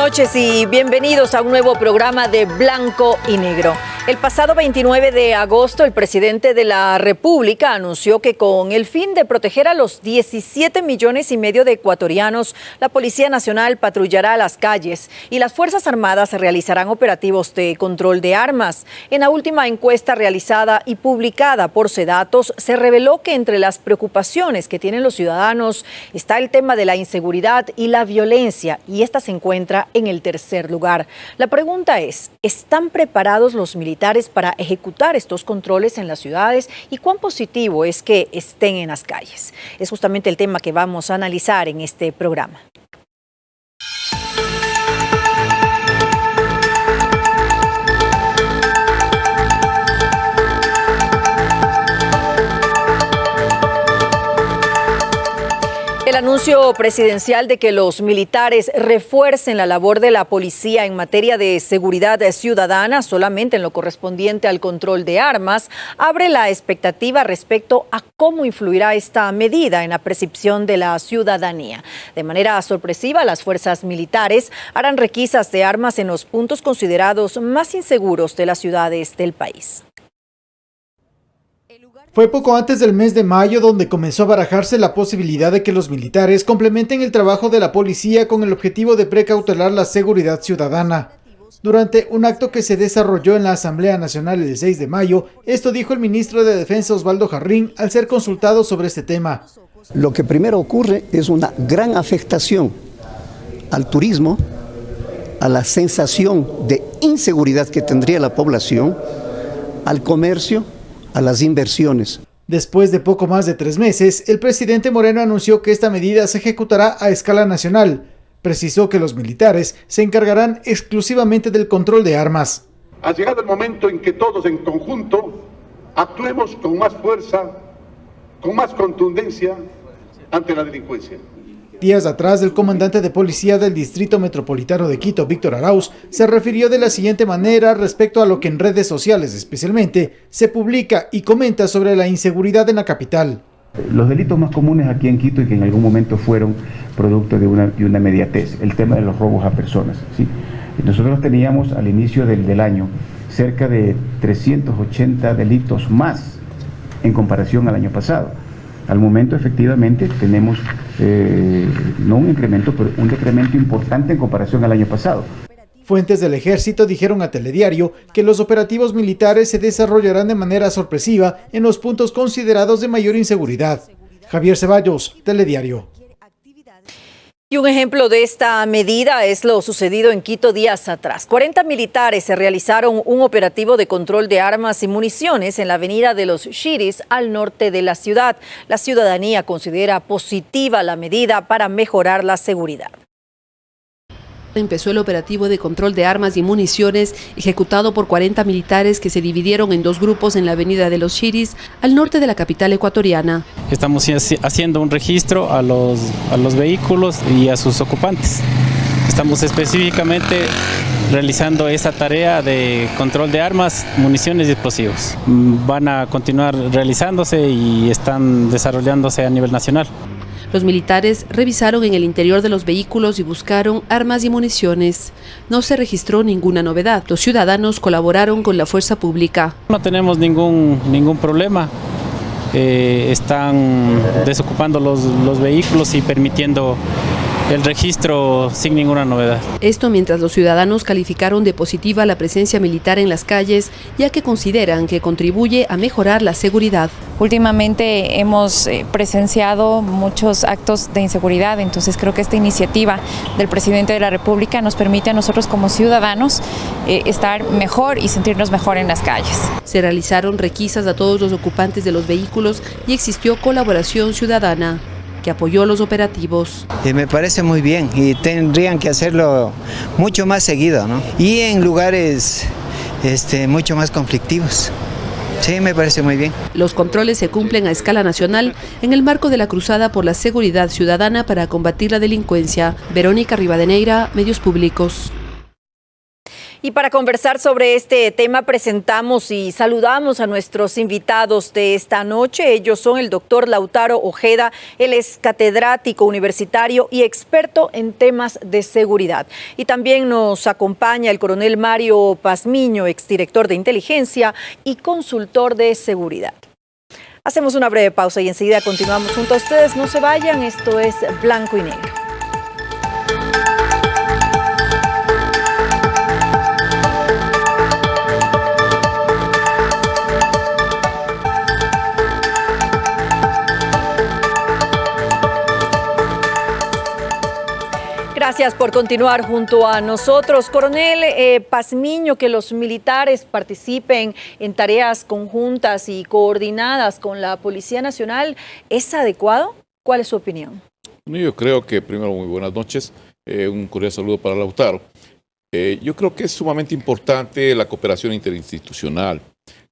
noches y bienvenidos a un nuevo programa de Blanco y Negro. El pasado 29 de agosto, el presidente de la República anunció que con el fin de proteger a los 17,5 millones de ecuatorianos, la Policía Nacional patrullará las calles y las Fuerzas Armadas realizarán operativos de control de armas. En la última encuesta realizada y publicada por Sedatos, se reveló que entre las preocupaciones que tienen los ciudadanos está el tema de la inseguridad y la violencia, y esta se encuentra en el tercer lugar. La pregunta es, ¿están preparados los militares para ejecutar estos controles en las ciudades y cuán positivo es que estén en las calles? Es justamente el tema que vamos a analizar en este programa. El anuncio presidencial de que los militares refuercen la labor de la policía en materia de seguridad ciudadana solamente en lo correspondiente al control de armas abre la expectativa respecto a cómo influirá esta medida en la percepción de la ciudadanía. De manera sorpresiva, las fuerzas militares harán requisas de armas en los puntos considerados más inseguros de las ciudades del país. Fue poco antes del mes de mayo donde comenzó a barajarse la posibilidad de que los militares complementen el trabajo de la policía con el objetivo de precautelar la seguridad ciudadana. Durante un acto que se desarrolló en la Asamblea Nacional el 6 de mayo, esto dijo el ministro de Defensa Osvaldo Jarrín al ser consultado sobre este tema. Lo que primero ocurre es una gran afectación al turismo, a la sensación de inseguridad que tendría la población, al comercio, a las inversiones. Después de poco más de 3 meses, el presidente Moreno anunció que esta medida se ejecutará a escala nacional. Precisó que los militares se encargarán exclusivamente del control de armas. Ha llegado el momento en que todos en conjunto actuemos con más fuerza, con más contundencia ante la delincuencia. Días atrás, el comandante de policía del Distrito Metropolitano de Quito, Víctor Arauz, se refirió de la siguiente manera respecto a lo que en redes sociales especialmente se publica y comenta sobre la inseguridad en la capital. Los delitos más comunes aquí en Quito y que en algún momento fueron producto de una inmediatez, el tema de los robos a personas, ¿sí? Nosotros teníamos al inicio del año cerca de 380 delitos más en comparación al año pasado. Al momento efectivamente tenemos no un incremento, pero un decremento importante en comparación al año pasado. Fuentes del ejército dijeron a Telediario que los operativos militares se desarrollarán de manera sorpresiva en los puntos considerados de mayor inseguridad. Javier Ceballos, Telediario. Y un ejemplo de esta medida es lo sucedido en Quito días atrás. 40 militares se realizaron un operativo de control de armas y municiones en la avenida de los Shiris al norte de la ciudad. La ciudadanía considera positiva la medida para mejorar la seguridad. Empezó el operativo de control de armas y municiones ejecutado por 40 militares que se dividieron en 2 grupos en la avenida de los Shiris, al norte de la capital ecuatoriana. Estamos haciendo un registro a los vehículos y a sus ocupantes. Estamos específicamente realizando esa tarea de control de armas, municiones y explosivos. Van a continuar realizándose y están desarrollándose a nivel nacional. Los militares revisaron en el interior de los vehículos y buscaron armas y municiones. No se registró ninguna novedad. Los ciudadanos colaboraron con la fuerza pública. No tenemos ningún problema. Están desocupando los vehículos y permitiendo el registro sin ninguna novedad. Esto mientras los ciudadanos calificaron de positiva la presencia militar en las calles, ya que consideran que contribuye a mejorar la seguridad. Últimamente hemos presenciado muchos actos de inseguridad, entonces creo que esta iniciativa del presidente de la República nos permite a nosotros como ciudadanos estar mejor y sentirnos mejor en las calles. Se realizaron requisas a todos los ocupantes de los vehículos y existió colaboración ciudadana que apoyó los operativos. Me parece muy bien y tendrían que hacerlo mucho más seguido, ¿no? Y en lugares mucho más conflictivos. Sí, me parece muy bien. Los controles se cumplen a escala nacional en el marco de la cruzada por la seguridad ciudadana para combatir la delincuencia. Verónica Rivadeneira, Medios Públicos. Y para conversar sobre este tema presentamos y saludamos a nuestros invitados de esta noche. Ellos son el doctor Lautaro Ojeda, él es catedrático universitario y experto en temas de seguridad. Y también nos acompaña el coronel Mario Pazmiño, exdirector de inteligencia y consultor de seguridad. Hacemos una breve pausa y enseguida continuamos junto a ustedes. No se vayan, esto es Blanco y Negro. Gracias por continuar junto a nosotros. Coronel Pazmiño, que los militares participen en tareas conjuntas y coordinadas con la Policía Nacional, ¿es adecuado? ¿Cuál es su opinión? Yo creo que, primero, muy buenas noches. Un cordial saludo para Lautaro. Yo creo que es sumamente importante la cooperación interinstitucional.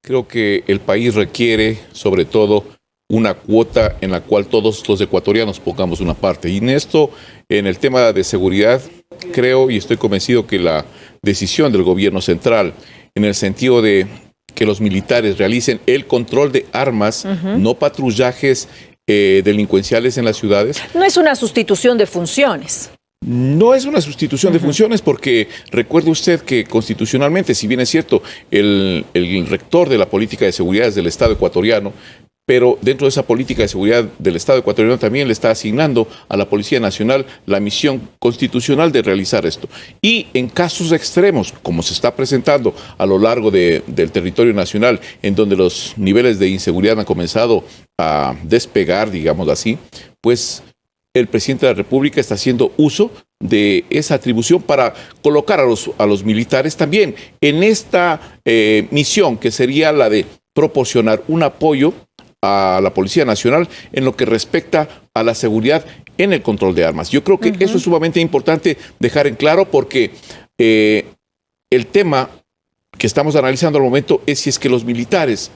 Creo que el país requiere, sobre todo, una cuota en la cual todos los ecuatorianos pongamos una parte. Y en esto, en el tema de seguridad, creo y estoy convencido que la decisión del gobierno central, en el sentido de que los militares realicen el control de armas, no patrullajes delincuenciales en las ciudades. No es una sustitución de funciones. No es una sustitución de funciones porque recuerde usted que constitucionalmente, si bien es cierto, el rector de la política de seguridad es del Estado ecuatoriano, pero dentro de esa política de seguridad del Estado ecuatoriano también le está asignando a la Policía Nacional la misión constitucional de realizar esto. Y en casos extremos, como se está presentando a lo largo del territorio nacional, en donde los niveles de inseguridad han comenzado a despegar, digamos así, pues el presidente de la República está haciendo uso de esa atribución para colocar a los militares también en esta misión, que sería la de proporcionar un apoyo a la Policía Nacional en lo que respecta a la seguridad en el control de armas. Yo creo que eso es sumamente importante dejar en claro porque el tema que estamos analizando al momento es si es que los militares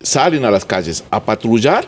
salen a las calles a patrullar.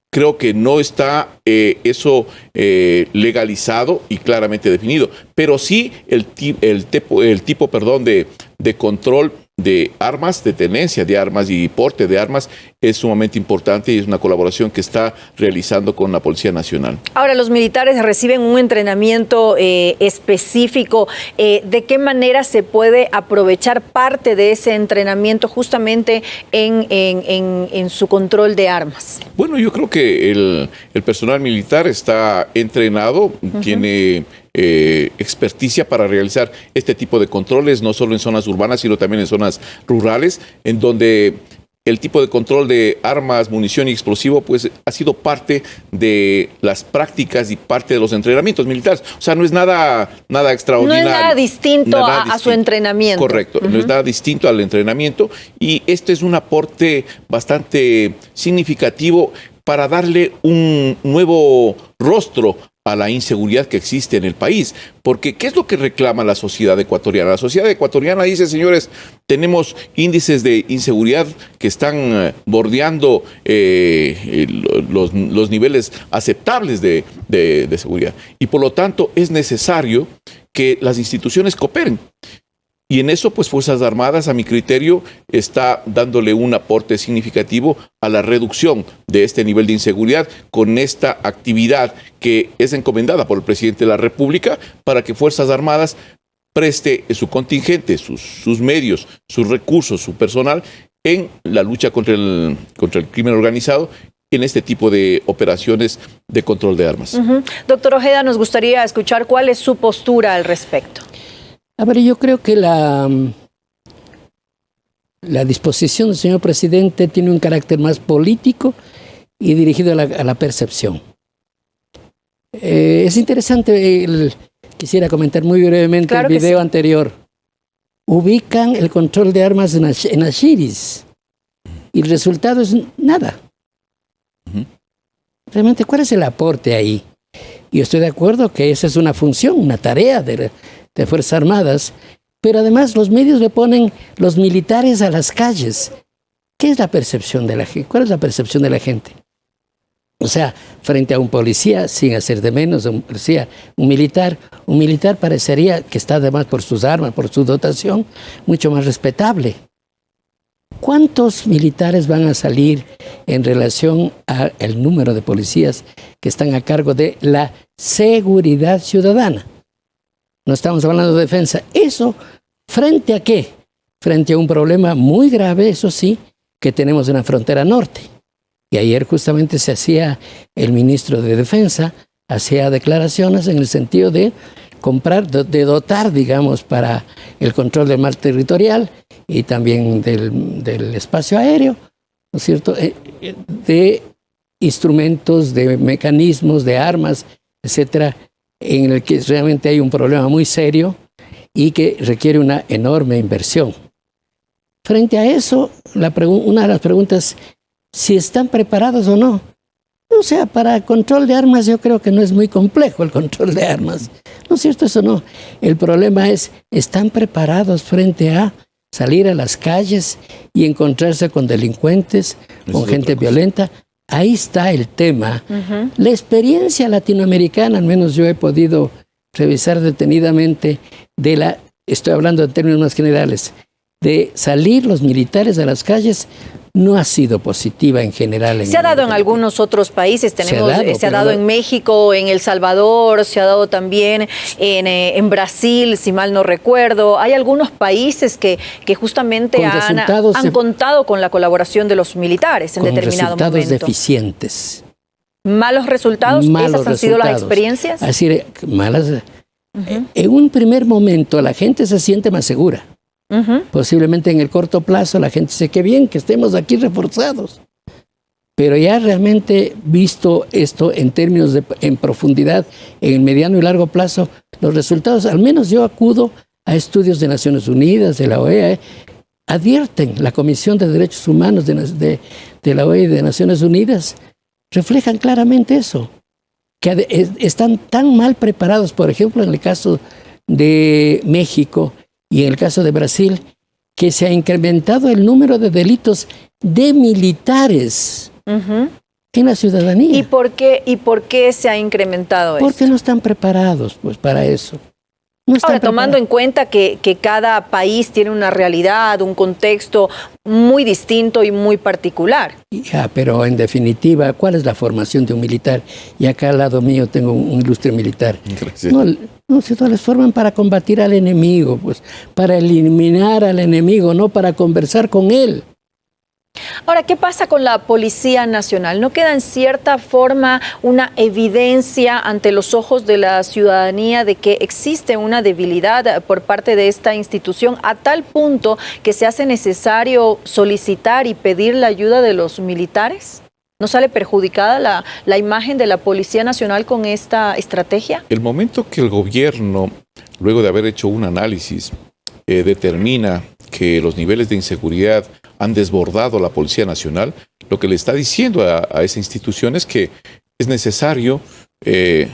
Creo que no está eso legalizado y claramente definido, pero sí el tipo de control de armas, de tenencia de armas y porte de armas es sumamente importante y es una colaboración que está realizando con la Policía Nacional. Ahora, los militares reciben un entrenamiento específico. ¿De qué manera se puede aprovechar parte de ese entrenamiento justamente en su control de armas? Bueno, yo creo que el personal militar está entrenado, tiene experticia para realizar este tipo de controles, no solo en zonas urbanas, sino también en zonas rurales, en donde el tipo de control de armas, munición y explosivo, pues ha sido parte de las prácticas y parte de los entrenamientos militares. O sea, no es nada extraordinario. No es nada distinto a su entrenamiento. Correcto, no es nada distinto al entrenamiento y este es un aporte bastante significativo para darle un nuevo rostro a la inseguridad que existe en el país. Porque, ¿qué es lo que reclama la sociedad ecuatoriana? La sociedad ecuatoriana dice, señores, tenemos índices de inseguridad que están bordeando los niveles aceptables de seguridad. Y por lo tanto, es necesario que las instituciones cooperen. Y en eso, pues, Fuerzas Armadas, a mi criterio, está dándole un aporte significativo a la reducción de este nivel de inseguridad con esta actividad que es encomendada por el presidente de la República para que Fuerzas Armadas preste su contingente, sus medios, sus recursos, su personal en la lucha contra el crimen organizado en este tipo de operaciones de control de armas. Doctor Ojeda, nos gustaría escuchar cuál es su postura al respecto. A ver, yo creo que la disposición del señor presidente tiene un carácter más político y dirigido a la percepción. Es interesante, quisiera comentar muy brevemente claro el video anterior. Ubican el control de armas en Ashiris y el resultado es nada. Realmente, ¿cuál es el aporte ahí? Yo estoy de acuerdo que esa es una función, una tarea de Fuerzas Armadas, pero además los medios le ponen los militares a las calles. ¿Qué es la percepción de la gente? ¿Cuál es la percepción de la gente? O sea, frente a un policía, sin hacer de menos, un policía, un militar parecería que está además por sus armas, por su dotación, mucho más respetable. ¿Cuántos militares van a salir en relación al número de policías que están a cargo de la seguridad ciudadana? No estamos hablando de defensa. ¿Eso frente a qué? Frente a un problema muy grave, eso sí, que tenemos en la frontera norte. Y ayer justamente el ministro de Defensa hacía declaraciones en el sentido de comprar, de dotar, digamos, para el control del mar territorial y también del espacio aéreo, ¿no es cierto?, de instrumentos, de mecanismos, de armas, etcétera, en el que realmente hay un problema muy serio y que requiere una enorme inversión. Frente a eso, una de las preguntas, si están preparados o no. O sea, para control de armas yo creo que no es muy complejo el control de armas. ¿No es cierto? Eso no. El problema es, ¿están preparados frente a salir a las calles y encontrarse con delincuentes, con gente violenta? Ahí está el tema. La experiencia latinoamericana, al menos yo he podido revisar detenidamente, estoy hablando en términos más generales, de salir los militares a las calles, no ha sido positiva en general. Se ha dado en algunos otros países, se ha dado en México, en El Salvador, se ha dado también en Brasil, si mal no recuerdo. Hay algunos países que justamente han contado con la colaboración de los militares en determinado momento. Resultados deficientes. ¿Malos resultados? ¿Esas han sido las experiencias? Así, malas. En un primer momento la gente se siente más segura. Posiblemente en el corto plazo la gente dice que bien que estemos aquí reforzados, pero ya realmente visto esto en términos en profundidad, en el mediano y largo plazo, los resultados, al menos yo acudo a estudios de Naciones Unidas, de la OEA, advierten, la Comisión de Derechos Humanos de la OEA y de Naciones Unidas, reflejan claramente eso, que están tan mal preparados, por ejemplo, en el caso de México, y en el caso de Brasil, que se ha incrementado el número de delitos de militares en la ciudadanía. ¿Y por qué se ha incrementado eso? Porque no están preparados pues, para eso. Ahora, tomando en cuenta que cada país tiene una realidad, un contexto muy distinto y muy particular. Ya, pero en definitiva, ¿cuál es la formación de un militar? Y acá al lado mío tengo un ilustre militar. No, se les forman para combatir al enemigo, pues, para eliminar al enemigo, no para conversar con él. Ahora, ¿qué pasa con la Policía Nacional? ¿No queda en cierta forma una evidencia ante los ojos de la ciudadanía de que existe una debilidad por parte de esta institución a tal punto que se hace necesario solicitar y pedir la ayuda de los militares? ¿No sale perjudicada la imagen de la Policía Nacional con esta estrategia? El momento que el gobierno, luego de haber hecho un análisis, determina que los niveles de inseguridad han desbordado la Policía Nacional, lo que le está diciendo a esa institución es que es necesario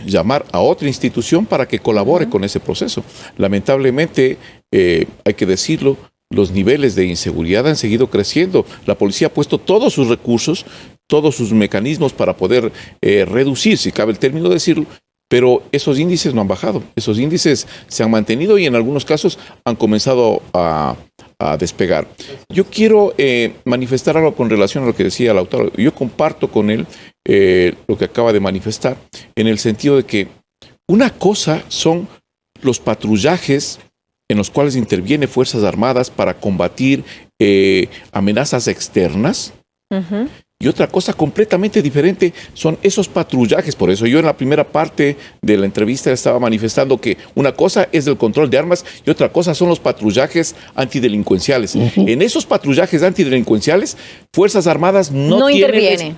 llamar a otra institución para que colabore con ese proceso. Lamentablemente, hay que decirlo, los niveles de inseguridad han seguido creciendo. La policía ha puesto todos sus recursos, todos sus mecanismos para poder reducir, si cabe el término decirlo, pero esos índices no han bajado. Esos índices se han mantenido y en algunos casos han comenzado a despegar. Yo quiero manifestar algo con relación a lo que decía Lautaro. Yo comparto con él lo que acaba de manifestar, en el sentido de que una cosa son los patrullajes en los cuales interviene Fuerzas Armadas para combatir amenazas externas. Y otra cosa completamente diferente son esos patrullajes. Por eso yo en la primera parte de la entrevista estaba manifestando que una cosa es el control de armas y otra cosa son los patrullajes antidelincuenciales. En esos patrullajes antidelincuenciales, Fuerzas Armadas no tiene,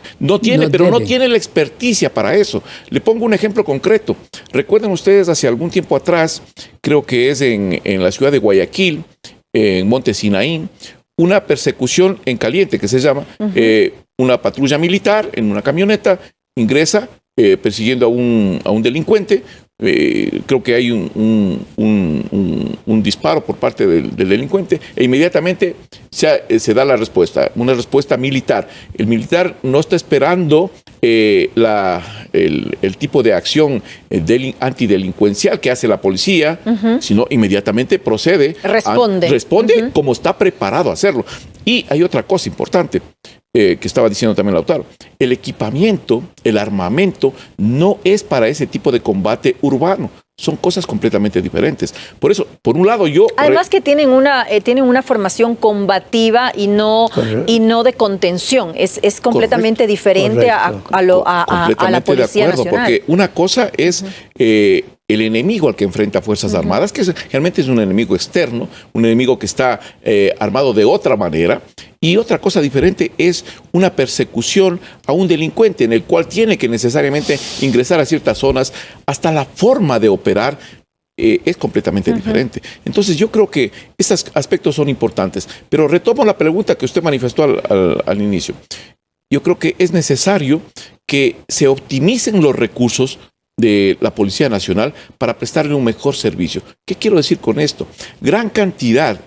pero no tiene la experticia para eso. Le pongo un ejemplo concreto. Recuerden ustedes, hace algún tiempo atrás, creo que es en la ciudad de Guayaquil, en Monte Sinaí, una persecución en caliente que se llama, una patrulla militar en una camioneta ingresa persiguiendo a un delincuente, creo que hay un disparo por parte del delincuente e inmediatamente se da la respuesta, una respuesta militar. El militar no está esperando el tipo de acción antidelincuencial que hace la policía, sino inmediatamente procede. Responde como está preparado a hacerlo. Y hay otra cosa importante que estaba diciendo también Lautaro. El equipamiento, el armamento, no es para ese tipo de combate urbano. Son cosas completamente diferentes. Por eso, por un lado, además que tienen una formación combativa y no de contención. Es completamente diferente a la Policía Nacional. Porque una cosa es el enemigo al que enfrenta Fuerzas Armadas, que realmente es un enemigo externo, un enemigo que está armado de otra manera. Y otra cosa diferente es una persecución a un delincuente en el cual tiene que necesariamente ingresar a ciertas zonas. Hasta la forma de operar es completamente diferente. Entonces yo creo que estos aspectos son importantes. Pero retomo la pregunta que usted manifestó al inicio. Yo creo que es necesario que se optimicen los recursos de la Policía Nacional para prestarle un mejor servicio. ¿Qué quiero decir con esto? Gran cantidad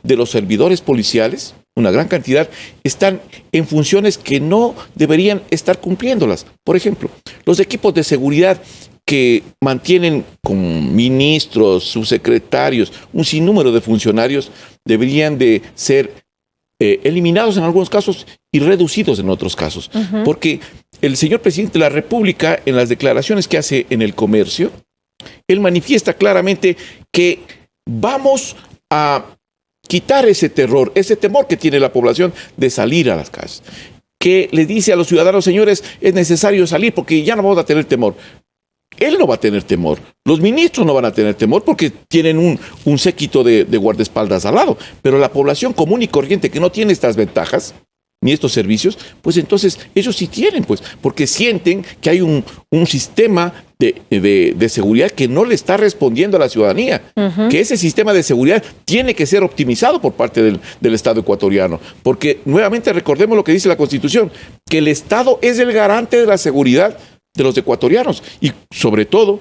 de los servidores policiales, una gran cantidad, están en funciones que no deberían estar cumpliéndolas. Por ejemplo, los equipos de seguridad que mantienen con ministros, subsecretarios, un sinnúmero de funcionarios, deberían de ser eliminados en algunos casos y reducidos en otros casos. Porque el señor presidente de la República, en las declaraciones que hace en El Comercio, él manifiesta claramente que vamos a quitar ese temor que tiene la población de salir a las calles. Que le dice a los ciudadanos, señores, es necesario salir porque ya no vamos a tener temor. Él no va a tener temor. Los ministros no van a tener temor porque tienen un séquito de guardaespaldas al lado. Pero la población común y corriente que no tiene estas ventajas ni estos servicios, pues entonces ellos sí tienen, pues, porque sienten que hay un sistema de seguridad que no le está respondiendo a la ciudadanía, que ese sistema de seguridad tiene que ser optimizado por parte del Estado ecuatoriano, porque nuevamente recordemos lo que dice la Constitución, que el Estado es el garante de la seguridad de los ecuatorianos y sobre todo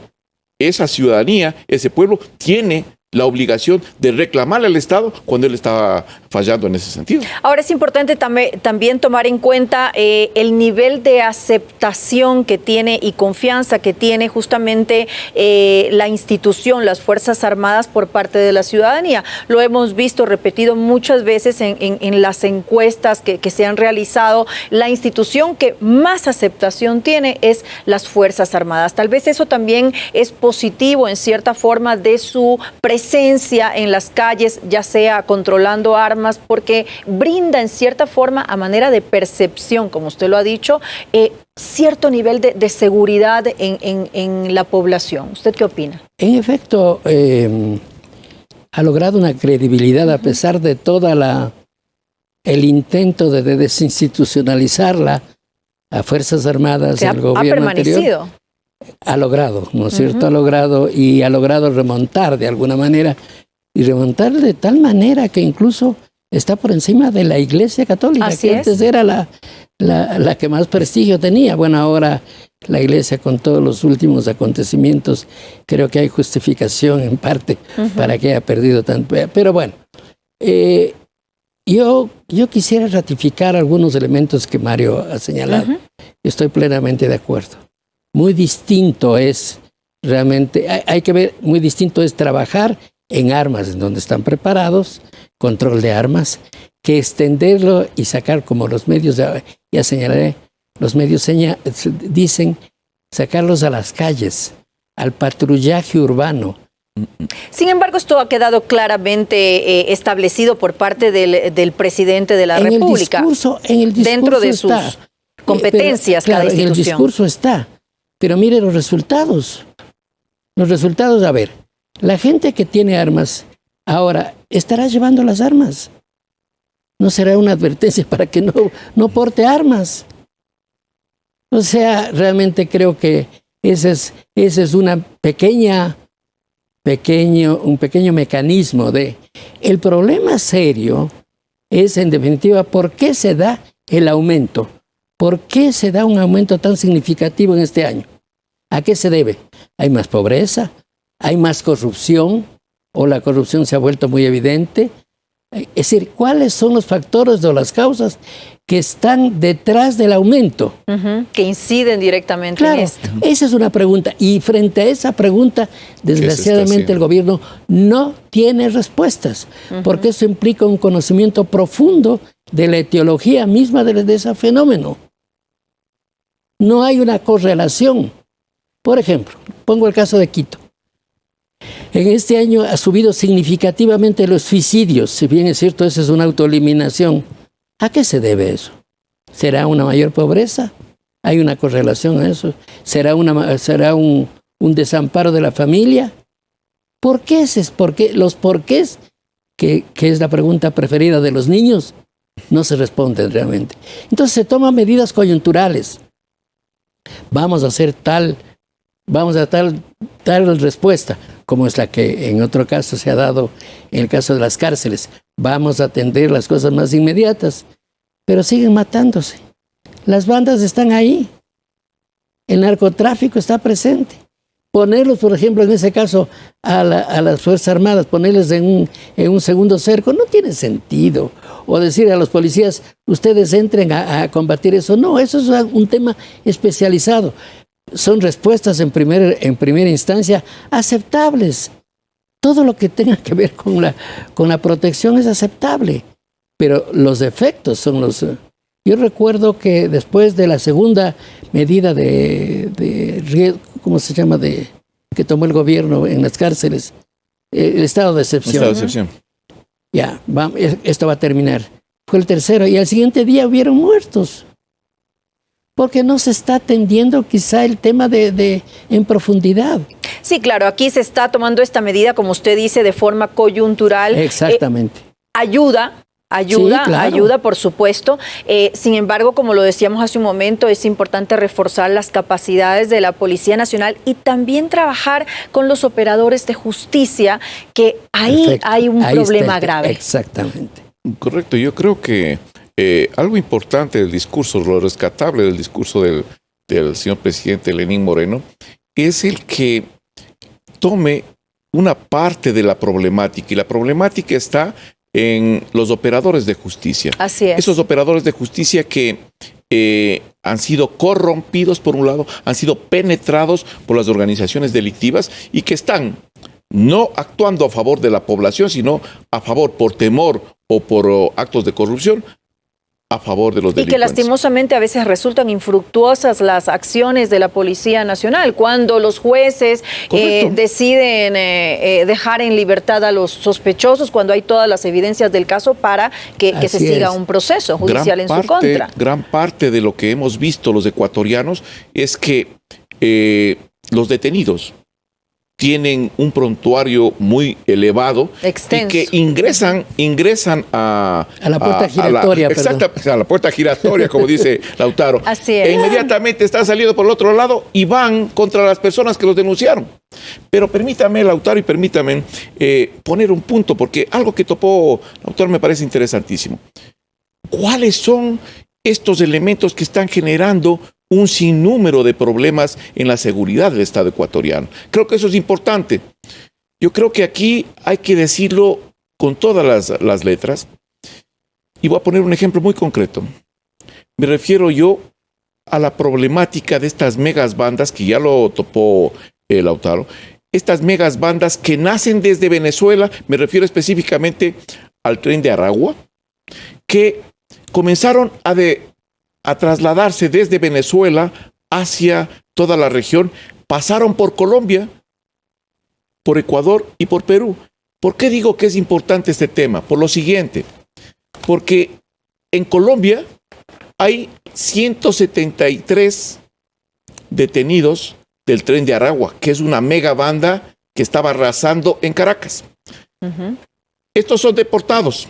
esa ciudadanía, ese pueblo tiene la obligación de reclamarle al Estado cuando él estaba fallando en ese sentido. Ahora es importante también tomar en cuenta el nivel de aceptación que tiene y confianza que tiene justamente la institución, las Fuerzas Armadas por parte de la ciudadanía. Lo hemos visto repetido muchas veces en las encuestas que se han realizado. La institución que más aceptación tiene es las Fuerzas Armadas. Tal vez eso también es positivo en cierta forma de su presencia en las calles, ya sea controlando armas, porque brinda en cierta forma, a manera de percepción, como usted lo ha dicho, cierto nivel de seguridad en la población. ¿Usted qué opina? En efecto, ha logrado una credibilidad a pesar de toda el intento de desinstitucionalizarla a Fuerzas Armadas del gobierno anterior. Ha logrado, ¿no es cierto? Ha logrado remontar de alguna manera y remontar de tal manera que incluso está por encima de la Iglesia Católica, que antes era la que más prestigio tenía. Bueno, ahora la Iglesia, con todos los últimos acontecimientos, creo que hay justificación en parte para que haya perdido tanto. Pero bueno, yo quisiera ratificar algunos elementos que Mario ha señalado. Estoy plenamente de acuerdo. Muy distinto es realmente, hay que ver, muy distinto es trabajar en armas, en donde están preparados, control de armas, que extenderlo y sacar, como los medios, ya señalaré, los medios dicen, sacarlos a las calles, al patrullaje urbano. Sin embargo, esto ha quedado claramente establecido por parte del presidente de la República. En el discurso dentro de sus competencias, cada institución. En el discurso está. Pero mire los resultados. Los resultados, a ver, la gente que tiene armas ahora estará llevando las armas. No será una advertencia para que no porte armas. O sea, realmente creo que ese es una un pequeño mecanismo de... El problema serio es, en definitiva, ¿por qué se da el aumento? ¿Por qué se da un aumento tan significativo en este año? ¿A qué se debe? ¿Hay más pobreza? ¿Hay más corrupción? ¿O la corrupción se ha vuelto muy evidente? Es decir, ¿cuáles son los factores o las causas que están detrás del aumento? Que inciden directamente en esto. Esa es una pregunta. Y frente a esa pregunta, desgraciadamente el gobierno no tiene respuestas, porque eso implica un conocimiento profundo de la etiología misma de ese fenómeno. No hay una correlación. Por ejemplo, pongo el caso de Quito. En este año ha subido significativamente los suicidios, si bien es cierto, esa es una autoeliminación. ¿A qué se debe eso? ¿Será una mayor pobreza? ¿Hay una correlación a eso? ¿Será un desamparo de la familia? ¿Por qué? Los porqués, que es la pregunta preferida de los niños, no se responden realmente. Entonces se toman medidas coyunturales. Vamos a hacer tal respuesta, como es la que en otro caso se ha dado en el caso de las cárceles. Vamos a atender las cosas más inmediatas, pero siguen matándose. Las bandas están ahí. El narcotráfico está presente. Ponerlos, por ejemplo, en ese caso, a las Fuerzas Armadas, ponerles en un segundo cerco, no tiene sentido. O decir a los policías, ustedes entren a combatir eso. No, eso es un tema especializado. Son respuestas en primera instancia aceptables. Todo lo que tenga que ver con la protección es aceptable, pero los efectos son los... Yo recuerdo que después de la segunda medida ¿cómo se llama? Que tomó el gobierno en las cárceles, el estado de excepción. Ya, esto va a terminar. Fue el tercero y al siguiente día hubieron muertos. Porque no se está atendiendo quizá el tema en profundidad. Sí, claro, aquí se está tomando esta medida, como usted dice, de forma coyuntural. Exactamente. Ayuda, por supuesto. Sin embargo, como lo decíamos hace un momento, es importante reforzar las capacidades de la Policía Nacional y también trabajar con los operadores de justicia, que ahí hay un problema grave. Exactamente. Correcto, yo creo que algo importante del discurso, lo rescatable del discurso del señor presidente Lenín Moreno, es el que tome una parte de la problemática, y la problemática está en los operadores de justicia. Así es. Esos operadores de justicia que han sido corrompidos, por un lado, han sido penetrados por las organizaciones delictivas y que están no actuando a favor de la población, sino a favor, por temor o por actos de corrupción, a favor de los delincuentes. Y que lastimosamente a veces resultan infructuosas las acciones de la Policía Nacional, cuando los jueces deciden dejar en libertad a los sospechosos, cuando hay todas las evidencias del caso para que se siga un proceso judicial en su contra. Gran parte de lo que hemos visto los ecuatorianos es que los detenidos tienen un prontuario muy elevado, extenso, y que ingresan a la puerta giratoria. A la puerta giratoria, como dice Lautaro. Así es. E inmediatamente están saliendo por el otro lado y van contra las personas que los denunciaron. Pero permítame, Lautaro, y permítame poner un punto, porque algo que topó Lautaro me parece interesantísimo. ¿Cuáles son estos elementos que están generando un sinnúmero de problemas en la seguridad del Estado ecuatoriano? Creo que eso es importante. Yo creo que aquí hay que decirlo con todas las letras. Y voy a poner un ejemplo muy concreto. Me refiero yo a la problemática de estas megas bandas, que ya lo topó Lautaro. Estas megas bandas que nacen desde Venezuela, me refiero específicamente al Tren de Aragua, que comenzaron a trasladarse desde Venezuela hacia toda la región, pasaron por Colombia, por Ecuador y por Perú. ¿Por qué digo que es importante este tema? Por lo siguiente, porque en Colombia hay 173 detenidos del Tren de Aragua, que es una mega banda que estaba arrasando en Caracas. Estos son deportados.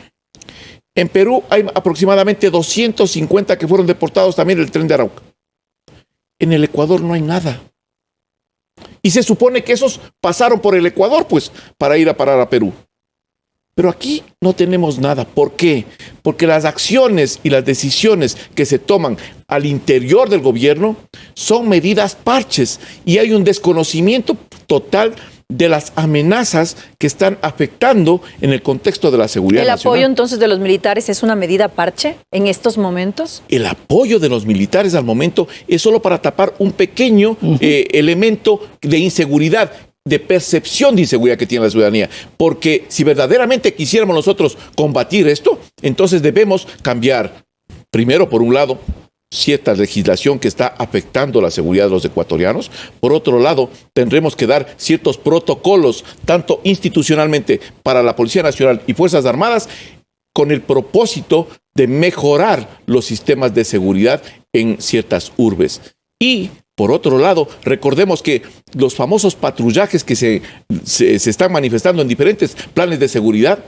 En Perú hay aproximadamente 250 que fueron deportados también del Tren de Arauca. En el Ecuador no hay nada. Y se supone que esos pasaron por el Ecuador, pues, para ir a parar a Perú. Pero aquí no tenemos nada. ¿Por qué? porque las acciones y las decisiones que se toman al interior del gobierno son medidas parches y hay un desconocimiento total de las amenazas que están afectando en el contexto de la seguridad nacional. ¿El apoyo entonces de los militares es una medida parche en estos momentos? El apoyo de los militares al momento es solo para tapar un pequeño elemento de inseguridad, de percepción de inseguridad que tiene la ciudadanía. Porque si verdaderamente quisiéramos nosotros combatir esto, entonces debemos cambiar, primero, por un lado, cierta legislación que está afectando la seguridad de los ecuatorianos. Por otro lado, tendremos que dar ciertos protocolos, tanto institucionalmente para la Policía Nacional y Fuerzas Armadas, con el propósito de mejorar los sistemas de seguridad en ciertas urbes. Y, por otro lado, recordemos que los famosos patrullajes que se están manifestando en diferentes planes de seguridad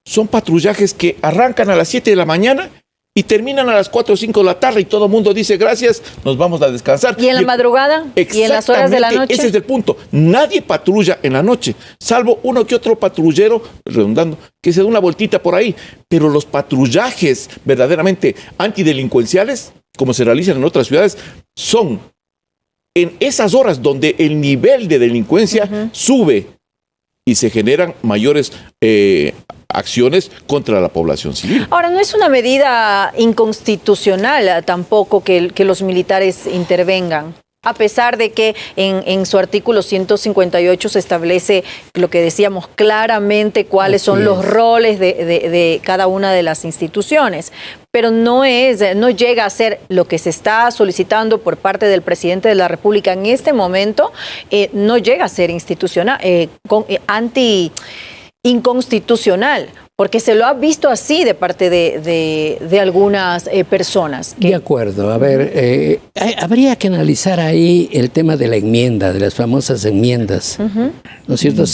son patrullajes que arrancan a las 7 de la mañana y terminan a las 4 o 5 de la tarde y todo el mundo dice gracias, nos vamos a descansar. ¿Y en la madrugada? ¿Y en las horas de la noche? Ese es el punto. Nadie patrulla en la noche, salvo uno que otro patrullero, redundando, que se da una vueltita por ahí. Pero los patrullajes verdaderamente antidelincuenciales, como se realizan en otras ciudades, son en esas horas donde el nivel de delincuencia sube y se generan mayores acciones contra la población civil. Ahora, no es una medida inconstitucional tampoco que los militares intervengan, a pesar de que en su artículo 158 se establece lo que decíamos claramente cuáles son los roles de cada una de las instituciones. Pero no llega a ser lo que se está solicitando por parte del presidente de la República en este momento, no llega a ser inconstitucional, porque se lo ha visto así de parte de algunas personas. De acuerdo, a ver, habría que analizar ahí el tema de la enmienda, de las famosas enmiendas, ¿no es cierto?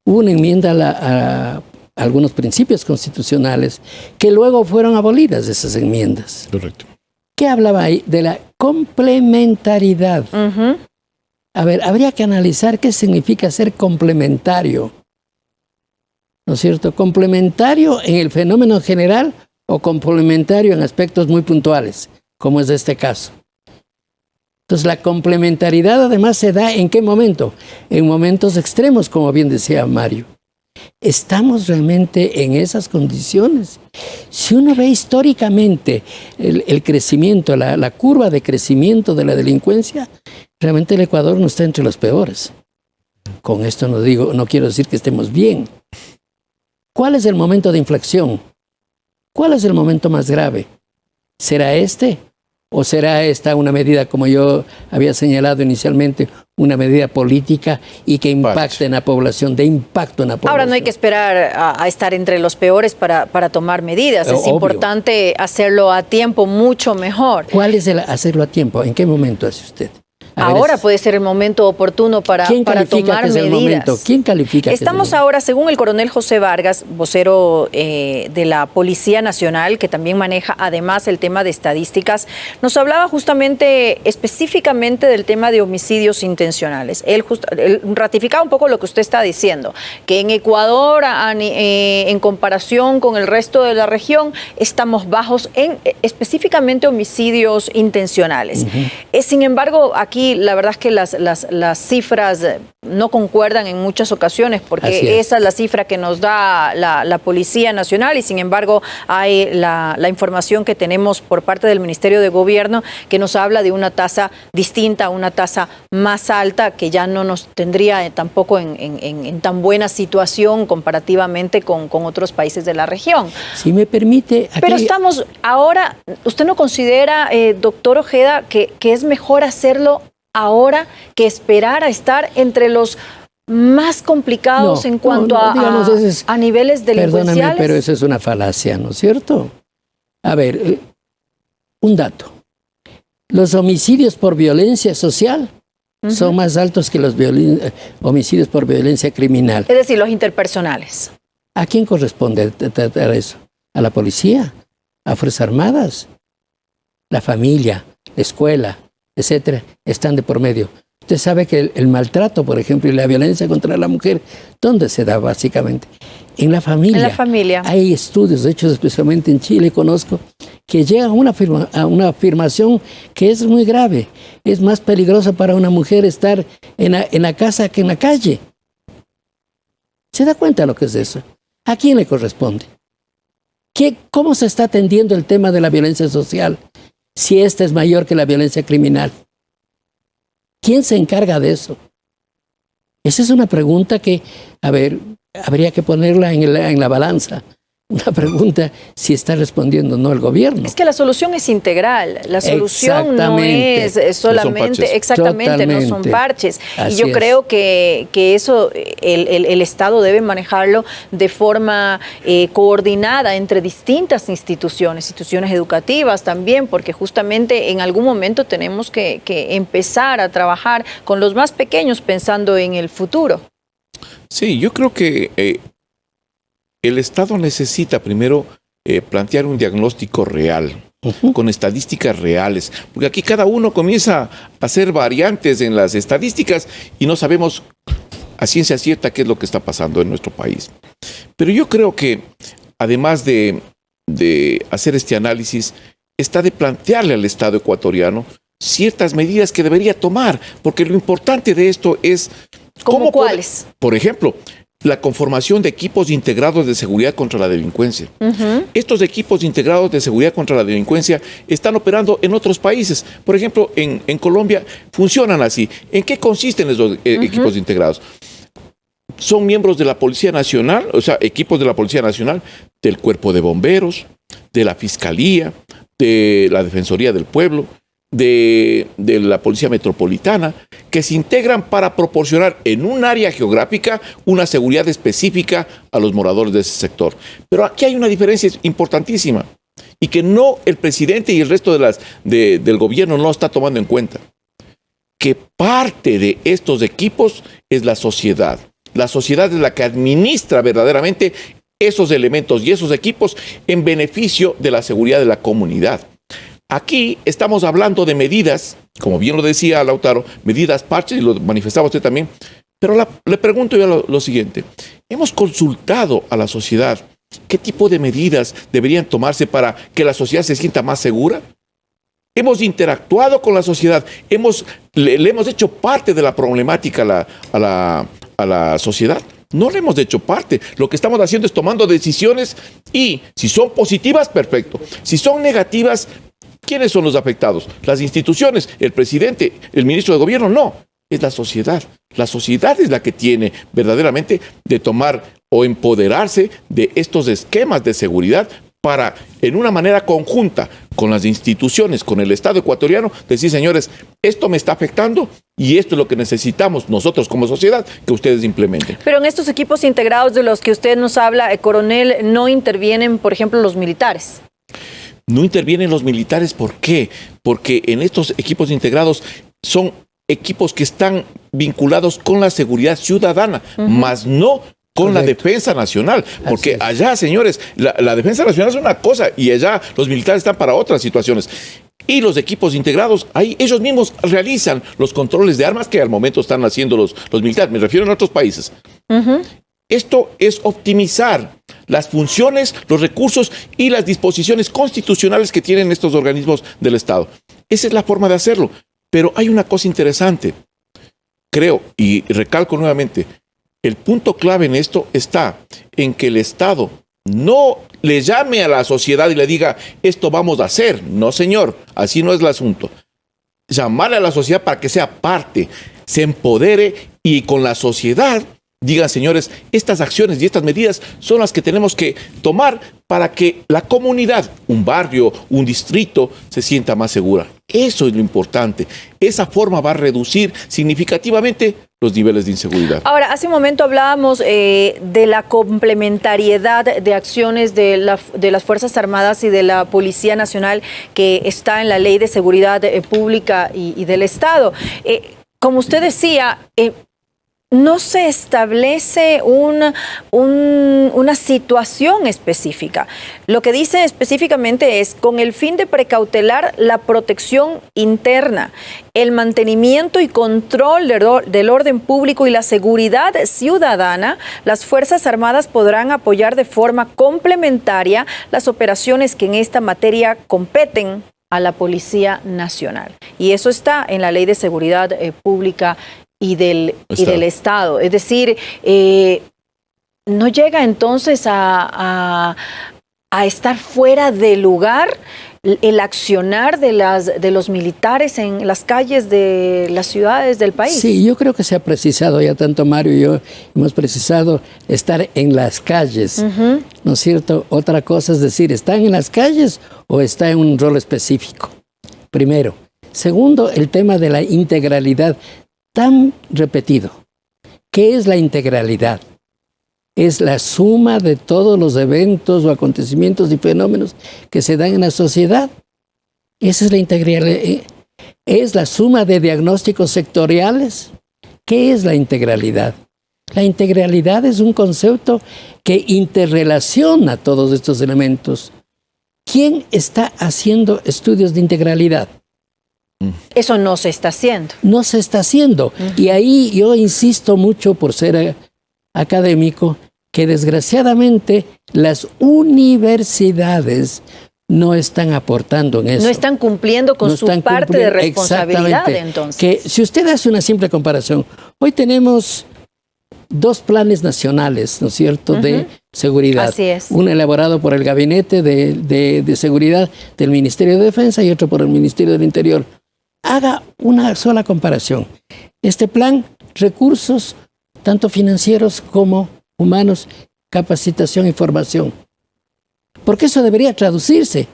Hubo una enmienda a algunos principios constitucionales que luego fueron abolidas esas enmiendas. Correcto. ¿Qué hablaba ahí? De la complementariedad. A ver, habría que analizar qué significa ser complementario. ¿No es cierto? Complementario en el fenómeno general o complementario en aspectos muy puntuales, como es este caso. Entonces, la complementariedad además se da ¿en qué momento? En momentos extremos, como bien decía Mario. ¿Estamos realmente en esas condiciones? Si uno ve históricamente el crecimiento, la curva de crecimiento de la delincuencia, realmente el Ecuador no está entre los peores. Con esto no quiero decir que estemos bien. ¿Cuál es el momento de inflexión? ¿Cuál es el momento más grave? ¿Será este? ¿O será esta una medida, como yo había señalado inicialmente, una medida política y que impacte en la población, de impacto en la población? Ahora no hay que esperar a estar entre los peores para tomar medidas. Es importante hacerlo a tiempo, mucho mejor. ¿Cuál es el hacerlo a tiempo? ¿En qué momento hace usted? Ahora puede ser el momento oportuno para tomar medidas. ¿Quién califica? Estamos ahora, según el coronel José Vargas, vocero de la Policía Nacional, que también maneja además el tema de estadísticas, nos hablaba específicamente del tema de homicidios intencionales. Él ratificaba un poco lo que usted está diciendo, que en Ecuador, en comparación con el resto de la región, estamos bajos en específicamente homicidios intencionales. Sin embargo, aquí la verdad es que las cifras no concuerdan en muchas ocasiones, porque esa es la cifra que nos da la Policía Nacional y sin embargo hay la información que tenemos por parte del Ministerio de Gobierno que nos habla de una tasa distinta, una tasa más alta que ya no nos tendría tampoco en tan buena situación comparativamente con otros países de la región. Si me permite... Pero estamos ahora, ¿usted no considera, doctor Ojeda, que es mejor hacerlo ahora que esperar a estar entre los más complicados en cuanto a niveles delincuenciales? Perdóname, pero eso es una falacia, ¿no es cierto? A ver, un dato. Los homicidios por violencia social son más altos que los homicidios por violencia criminal. Es decir, los interpersonales. ¿A quién corresponde tratar eso? ¿A la policía? ¿A Fuerzas Armadas? La familia, la escuela, etcétera, están de por medio. Usted sabe que el maltrato, por ejemplo, y la violencia contra la mujer, ¿dónde se da básicamente? En la familia. En la familia. Hay estudios, hechos especialmente en Chile, conozco, que llegan a una afirmación que es muy grave. Es más peligroso para una mujer estar en la casa que en la calle. ¿Se da cuenta lo que es eso? ¿A quién le corresponde? ¿Cómo se está atendiendo el tema de la violencia social si esta es mayor que la violencia criminal? ¿Quién se encarga de eso? Esa es una pregunta que, habría que ponerla en la balanza. Una pregunta si está respondiendo o no el gobierno. Es que la solución es integral. La solución no es solamente, exactamente, no son parches. Y yo creo que eso el Estado debe manejarlo de forma coordinada entre distintas instituciones educativas también, porque justamente en algún momento tenemos que empezar a trabajar con los más pequeños pensando en el futuro. Sí, yo creo que el Estado necesita primero plantear un diagnóstico real, con estadísticas reales, porque aquí cada uno comienza a hacer variantes en las estadísticas y no sabemos a ciencia cierta qué es lo que está pasando en nuestro país. Pero yo creo que además de hacer este análisis, está de plantearle al Estado ecuatoriano ciertas medidas que debería tomar, porque lo importante de esto es... ¿Cómo cuáles? Por ejemplo, la conformación de equipos integrados de seguridad contra la delincuencia. Estos equipos integrados de seguridad contra la delincuencia están operando en otros países. Por ejemplo, en Colombia funcionan así. ¿En qué consisten esos equipos integrados? Son miembros de la Policía Nacional, o sea, equipos de la Policía Nacional, del Cuerpo de Bomberos, de la Fiscalía, de la Defensoría del Pueblo, de la Policía Metropolitana, que se integran para proporcionar en un área geográfica una seguridad específica a los moradores de ese sector. Pero aquí hay una diferencia importantísima y que no el presidente y el resto del gobierno no está tomando en cuenta. Que parte de estos equipos es la sociedad. La sociedad es la que administra verdaderamente esos elementos y esos equipos en beneficio de la seguridad de la comunidad. Aquí estamos hablando de medidas, como bien lo decía Lautaro, medidas parches, y lo manifestaba usted también, pero le pregunto yo lo siguiente. ¿Hemos consultado a la sociedad qué tipo de medidas deberían tomarse para que la sociedad se sienta más segura? ¿Hemos interactuado con la sociedad? ¿Le hemos hecho parte de la problemática a la sociedad? No le hemos hecho parte. Lo que estamos haciendo es tomando decisiones y si son positivas, perfecto. Si son negativas, ¿quiénes son los afectados? Las instituciones, el presidente, el ministro de gobierno, no. Es la sociedad. La sociedad es la que tiene verdaderamente de tomar o empoderarse de estos esquemas de seguridad para, en una manera conjunta con las instituciones, con el Estado ecuatoriano, decir, señores, esto me está afectando y esto es lo que necesitamos nosotros como sociedad que ustedes implementen. Pero en estos equipos integrados de los que usted nos habla, coronel, no intervienen, por ejemplo, los militares. No intervienen los militares, ¿por qué? Porque en estos equipos integrados son equipos que están vinculados con la seguridad ciudadana, más no con la defensa nacional. Porque allá, señores, la defensa nacional es una cosa y allá los militares están para otras situaciones. Y los equipos integrados, ahí ellos mismos realizan los controles de armas que al momento están haciendo los militares. Me refiero a otros países. Esto es optimizar las funciones, los recursos y las disposiciones constitucionales que tienen estos organismos del Estado. Esa es la forma de hacerlo. Pero hay una cosa interesante. Creo, y recalco nuevamente, el punto clave en esto está en que el Estado no le llame a la sociedad y le diga, esto vamos a hacer. No, señor, así no es el asunto. Llamarle a la sociedad para que sea parte, se empodere y con la sociedad digan, señores, estas acciones y estas medidas son las que tenemos que tomar para que la comunidad, un barrio, un distrito, se sienta más segura. Eso es lo importante. Esa forma va a reducir significativamente los niveles de inseguridad. Ahora, hace un momento hablábamos de la complementariedad de acciones de las Fuerzas Armadas y de la Policía Nacional que está en la Ley de Seguridad Pública y del Estado. Como usted decía, no se establece una situación específica. Lo que dice específicamente es con el fin de precautelar la protección interna, el mantenimiento y control del orden público y la seguridad ciudadana, las Fuerzas Armadas podrán apoyar de forma complementaria las operaciones que en esta materia competen a la Policía Nacional. Y eso está en la Ley de Seguridad Pública y del Estado. Es decir, no llega entonces a estar fuera de lugar el accionar de los militares en las calles de las ciudades del país. Sí, yo creo que se ha precisado, ya tanto Mario y yo hemos precisado estar en las calles, ¿no es cierto? Otra cosa es decir, ¿están en las calles o está en un rol específico? Primero. Segundo, el tema de la integralidad tan repetido. ¿Qué es la integralidad? Es la suma de todos los eventos o acontecimientos y fenómenos que se dan en la sociedad. Esa es la integralidad. Es la suma de diagnósticos sectoriales. ¿Qué es la integralidad? La integralidad es un concepto que interrelaciona todos estos elementos. ¿Quién está haciendo estudios de integralidad? Eso no se está haciendo. No se está haciendo. Y ahí yo insisto mucho, por ser académico, que desgraciadamente las universidades no están aportando en eso. No están cumpliendo con su parte de responsabilidad, entonces. Que si usted hace una simple comparación, hoy tenemos 2 planes nacionales, ¿no es cierto?, de seguridad. Así es. Uno elaborado por el Gabinete de Seguridad del Ministerio de Defensa y otro por el Ministerio del Interior. Haga una sola comparación. Este plan, recursos, tanto financieros como humanos, capacitación y formación. Porque eso debería traducirse.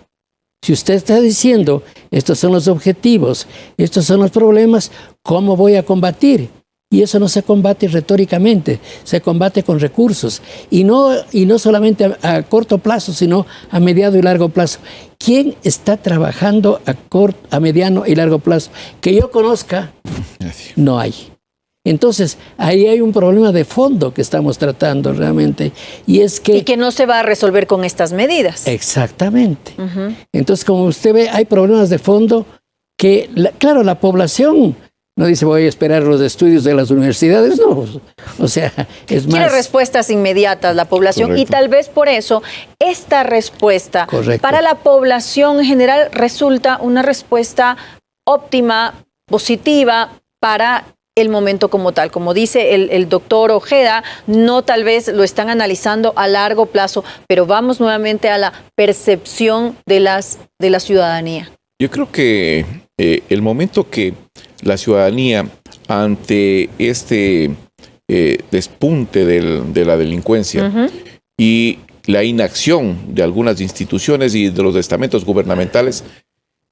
Si usted está diciendo, estos son los objetivos, estos son los problemas, ¿cómo voy a combatir? Y eso no se combate retóricamente, se combate con recursos. Y no solamente a corto plazo, sino a mediano y largo plazo. ¿Quién está trabajando a mediano y largo plazo? Que yo conozca, no hay. Entonces, ahí hay un problema de fondo que estamos tratando realmente. Y es que... Y que no se va a resolver con estas medidas. Exactamente. Entonces, como usted ve, hay problemas de fondo que, claro, la población no dice voy a esperar los estudios de las universidades, no. O sea, es más... Quiere respuestas inmediatas la población. Correcto. Y tal vez por eso esta respuesta para la población en general resulta una respuesta óptima, positiva para el momento como tal. Como dice el doctor Ojeda, no tal vez lo están analizando a largo plazo, pero vamos nuevamente a la percepción de la ciudadanía. Yo creo que el momento que la ciudadanía, ante este despunte de la delincuencia y la inacción de algunas instituciones y de los estamentos gubernamentales,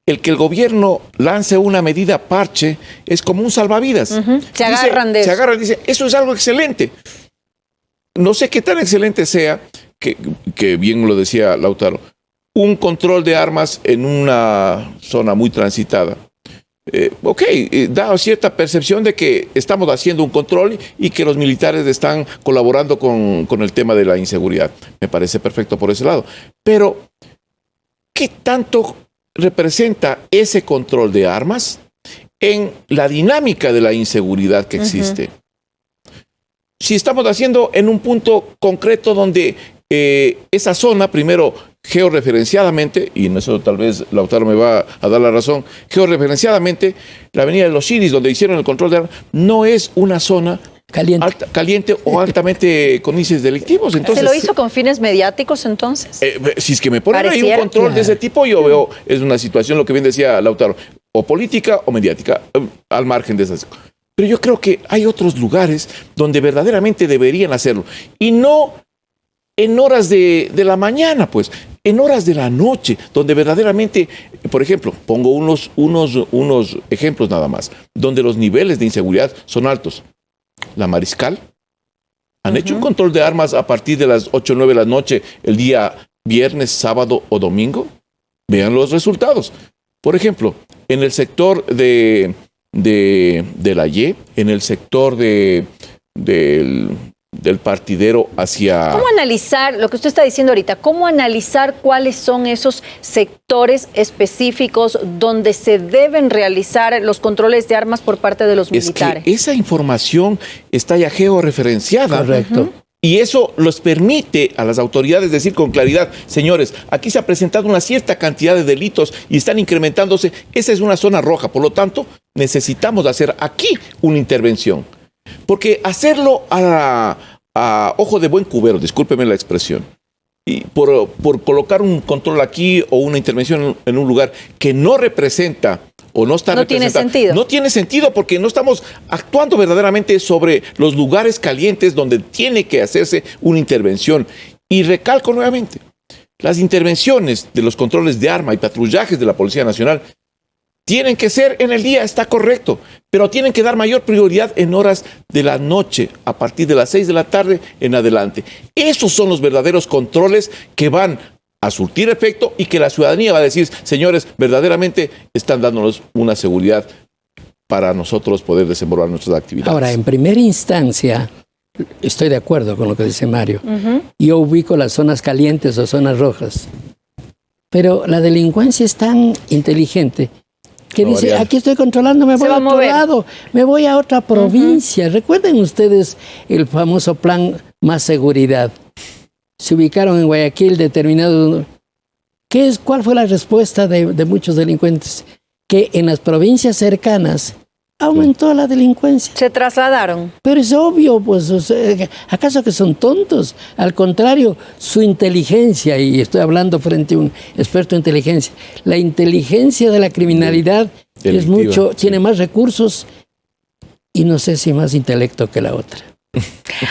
el que el gobierno lance una medida parche es como un salvavidas. Se agarran de eso. Se agarran y dicen, eso es algo excelente. No sé qué tan excelente sea, que bien lo decía Lautaro, un control de armas en una zona muy transitada. Da cierta percepción de que estamos haciendo un control y que los militares están colaborando con el tema de la inseguridad. Me parece perfecto por ese lado. Pero, ¿qué tanto representa ese control de armas en la dinámica de la inseguridad que existe? Si estamos haciendo en un punto concreto donde esa zona, primero, georreferenciadamente, y en eso tal vez Lautaro me va a dar la razón, georreferenciadamente, la avenida de los Chiris, donde hicieron el control de armas, no es una zona caliente o altamente con índices delictivos. Entonces, ¿se lo hizo con fines mediáticos entonces? Si es que me ponen ahí un control de ese tipo, yo veo, es una situación, lo que bien decía Lautaro, o política o mediática, al margen de esas. Pero yo creo que hay otros lugares donde verdaderamente deberían hacerlo. Y no en horas de la mañana, pues, en horas de la noche, donde verdaderamente, por ejemplo, pongo unos ejemplos nada más, donde los niveles de inseguridad son altos. La Mariscal han hecho un control de armas a partir de las 8 o 9 de la noche, el día viernes, sábado o domingo. Vean los resultados. Por ejemplo, en el sector de la Y, en el sector de del partidero hacia... ¿Cómo analizar lo que usted está diciendo ahorita? ¿Cómo analizar cuáles son esos sectores específicos donde se deben realizar los controles de armas por parte de los militares? Es que esa información está ya georreferenciada. Correcto. Y eso los permite a las autoridades decir con claridad, señores, aquí se ha presentado una cierta cantidad de delitos y están incrementándose. Esa es una zona roja, por lo tanto, necesitamos hacer aquí una intervención. Porque hacerlo a ojo de buen cubero, discúlpeme la expresión, y por colocar un control aquí o una intervención en un lugar que no representa o no está representado. No tiene sentido. No tiene sentido porque no estamos actuando verdaderamente sobre los lugares calientes donde tiene que hacerse una intervención. Y recalco nuevamente, las intervenciones de los controles de arma y patrullajes de la Policía Nacional tienen que ser en el día, está correcto, pero tienen que dar mayor prioridad en horas de la noche, a partir de las 6 de la tarde en adelante. Esos son los verdaderos controles que van a surtir efecto y que la ciudadanía va a decir, señores, verdaderamente están dándonos una seguridad para nosotros poder desenvolver nuestras actividades. Ahora, en primera instancia, estoy de acuerdo con lo que dice Mario. Yo ubico las zonas calientes o zonas rojas, pero la delincuencia es tan inteligente que dice, aquí estoy controlando, me voy a otro lado, me voy a otra provincia. Recuerden ustedes el famoso plan Más Seguridad. Se ubicaron en Guayaquil determinados... ¿Cuál fue la respuesta de muchos delincuentes? Que en las provincias cercanas aumentó la delincuencia. Se trasladaron. Pero es obvio, pues, o sea, ¿acaso que son tontos? Al contrario, su inteligencia, y estoy hablando frente a un experto en inteligencia, la inteligencia de la criminalidad es mucho, tiene más recursos y no sé si más intelecto que la otra.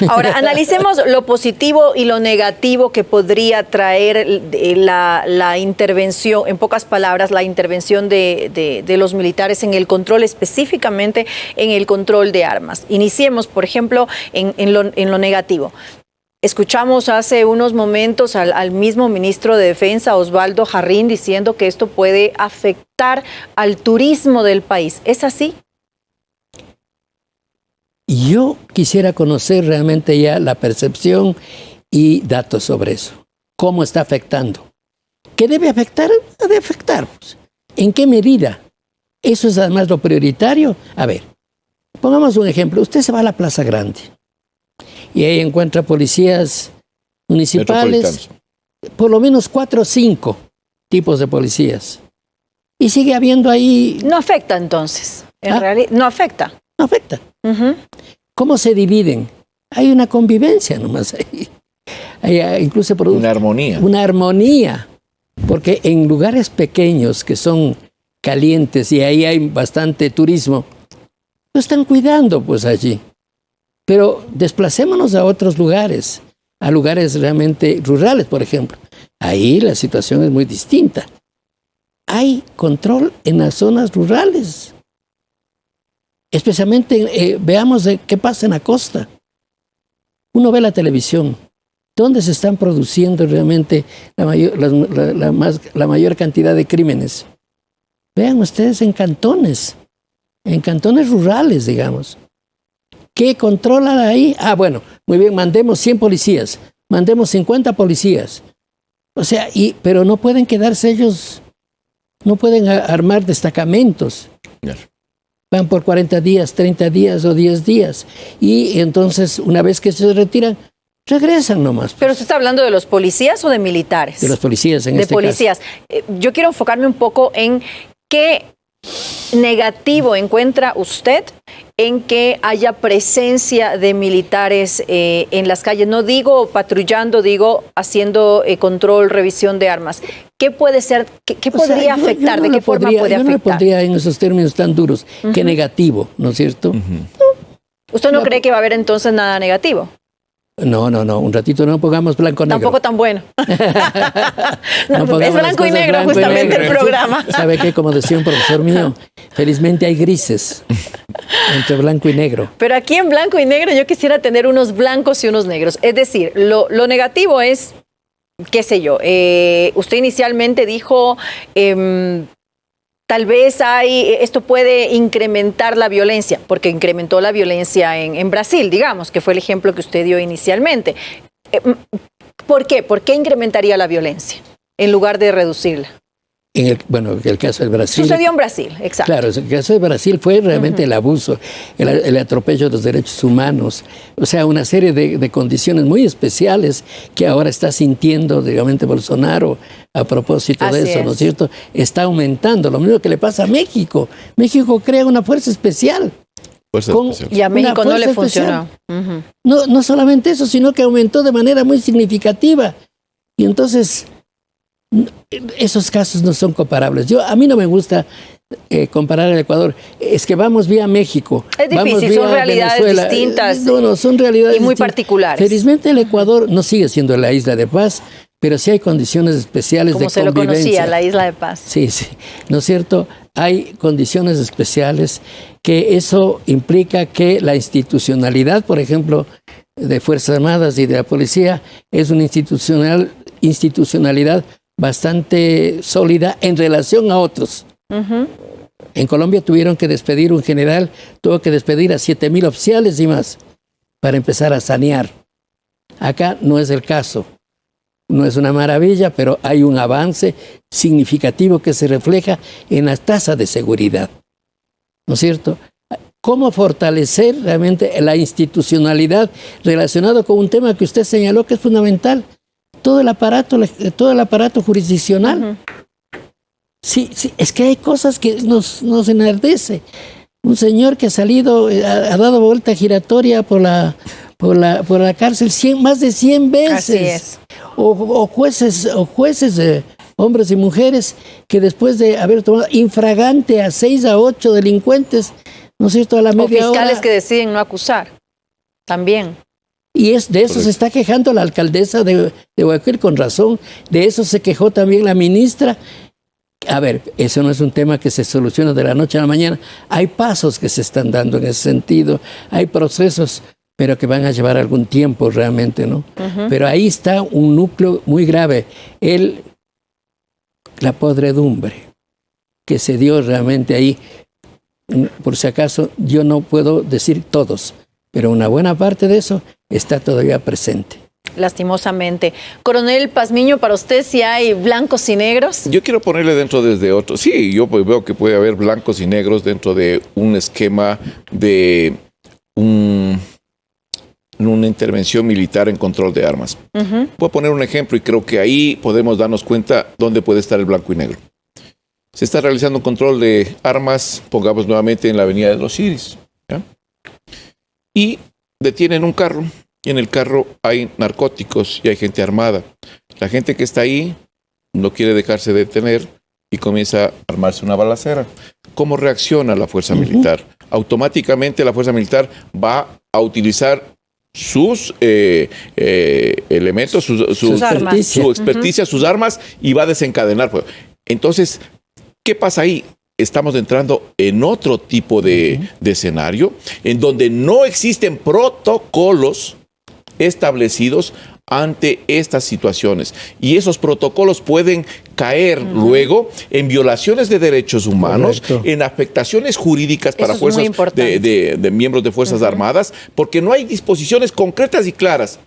Ahora, analicemos lo positivo y lo negativo que podría traer la intervención, en pocas palabras, la intervención de los militares en el control, específicamente en el control de armas. Iniciemos, por ejemplo, en lo negativo. Escuchamos hace unos momentos al mismo ministro de Defensa, Osvaldo Jarrín, diciendo que esto puede afectar al turismo del país. ¿Es así? Yo quisiera conocer realmente ya la percepción y datos sobre eso. ¿Cómo está afectando? ¿Qué debe afectar? Debe afectar. Pues. ¿En qué medida? Eso es además lo prioritario. A ver, pongamos un ejemplo. Usted se va a la Plaza Grande y ahí encuentra policías municipales, por lo menos 4 o 5 tipos de policías. Y sigue habiendo ahí... No afecta entonces. En realidad, no afecta. No afecta. ¿Cómo se dividen? Hay una convivencia nomás ahí. Hay incluso una armonía. Una armonía. Porque en lugares pequeños que son calientes y ahí hay bastante turismo, lo están cuidando pues allí. Pero desplacémonos a otros lugares, a lugares realmente rurales, por ejemplo. Ahí la situación es muy distinta. Hay control en las zonas rurales. Especialmente, veamos qué pasa en la costa. Uno ve la televisión. ¿Dónde se están produciendo realmente la mayor cantidad de crímenes? Vean ustedes en cantones rurales, digamos. ¿Qué controlan ahí? Bueno, muy bien, mandemos 100 policías, mandemos 50 policías. O sea, pero no pueden quedarse ellos, no pueden armar destacamentos. Van por 40 días, 30 días o 10 días. Y entonces, una vez que se retiran, regresan nomás. ¿Pero usted está hablando de los policías o de militares? De los policías, en este caso. De policías. Yo quiero enfocarme un poco en qué negativo encuentra usted en que haya presencia de militares en las calles. No digo patrullando, digo haciendo control, revisión de armas. ¿Qué puede ser? ¿Qué podría afectar? ¿De qué forma puede afectar? Yo no le pondría en esos términos tan duros. ¿Qué negativo? ¿No es cierto? ¿Usted no cree que va a haber entonces nada negativo? No. Un ratito no pongamos blanco-negro. Tampoco tan bueno. Es blanco y negro justamente el programa. ¿Sabe qué? Como decía un profesor mío, felizmente hay grises entre blanco y negro. Pero aquí en blanco y negro yo quisiera tener unos blancos y unos negros. Es decir, lo negativo es, qué sé yo, usted inicialmente dijo Tal vez esto puede incrementar la violencia, porque incrementó la violencia en Brasil, digamos, que fue el ejemplo que usted dio inicialmente. ¿Por qué? ¿Por qué incrementaría la violencia en lugar de reducirla? Bueno, el caso de Brasil. Sucedió en Brasil, exacto. Claro, el caso de Brasil fue realmente el abuso, el atropello de los derechos humanos, o sea, una serie de condiciones muy especiales que ahora está sintiendo, digamos, Bolsonaro a propósito de eso, ¿no es cierto? Está aumentando, lo mismo que le pasa a México. México crea una fuerza especial. Y a México no le funcionó. No solamente eso, sino que aumentó de manera muy significativa. Y entonces, esos casos no son comparables. A mí no me gusta comparar el Ecuador. Es que vamos vía México. Es difícil, son realidades Venezuela. distintas. No, son realidades y muy distintas. Particulares. Felizmente el Ecuador no sigue siendo la isla de paz, pero sí hay condiciones especiales de convivencia. Como se lo conocía, la isla de paz. Sí, ¿no es cierto? Hay condiciones especiales que eso implica que la institucionalidad, por ejemplo, de Fuerzas Armadas y de la policía, es una institucionalidad bastante sólida en relación a otros. En Colombia tuvieron que despedir un general, tuvo que despedir a 7,000 oficiales y más para empezar a sanear. Acá no es el caso. No es una maravilla, pero hay un avance significativo que se refleja en la tasa de seguridad. ¿No es cierto? ¿Cómo fortalecer realmente la institucionalidad relacionado con un tema que usted señaló que es fundamental? Todo el aparato jurisdiccional. Sí, es que hay cosas que nos enardece. Un señor que ha salido, ha dado vuelta giratoria por la cárcel más de 100 veces. Así es. O jueces, hombres y mujeres, que después de haber tomado infragante a 6 a 8 delincuentes, ¿no es cierto?, a la media hora. O fiscales que deciden no acusar, también. Y de eso se está quejando la alcaldesa de Guayaquil, con razón. De eso se quejó también la ministra. A ver, eso no es un tema que se soluciona de la noche a la mañana. Hay pasos que se están dando en ese sentido. Hay procesos, pero que van a llevar algún tiempo realmente, ¿no? Pero ahí está un núcleo muy grave. La podredumbre que se dio realmente ahí. Por si acaso, yo no puedo decir todos, pero una buena parte de eso está todavía presente. Lastimosamente. Coronel Pazmiño, para usted, ¿si hay blancos y negros? Yo quiero ponerle dentro desde otro. Sí, yo veo que puede haber blancos y negros dentro de un esquema de una intervención militar en control de armas. Voy a poner un ejemplo y creo que ahí podemos darnos cuenta dónde puede estar el blanco y negro. Se está realizando un control de armas, pongamos nuevamente en la avenida de los Chiris, ¿ya? Y detienen un carro. Y en el carro hay narcóticos y hay gente armada. La gente que está ahí no quiere dejarse detener y comienza a armarse una balacera. ¿Cómo reacciona la fuerza militar? Automáticamente la fuerza militar va a utilizar sus elementos, su experticia, sus armas, y va a desencadenar. Entonces, ¿qué pasa ahí? Estamos entrando en otro tipo de escenario en donde no existen protocolos establecidos ante estas situaciones. Y esos protocolos pueden caer luego en violaciones de derechos humanos, en afectaciones jurídicas para fuerzas de miembros de Fuerzas Armadas, porque no hay disposiciones concretas y claras.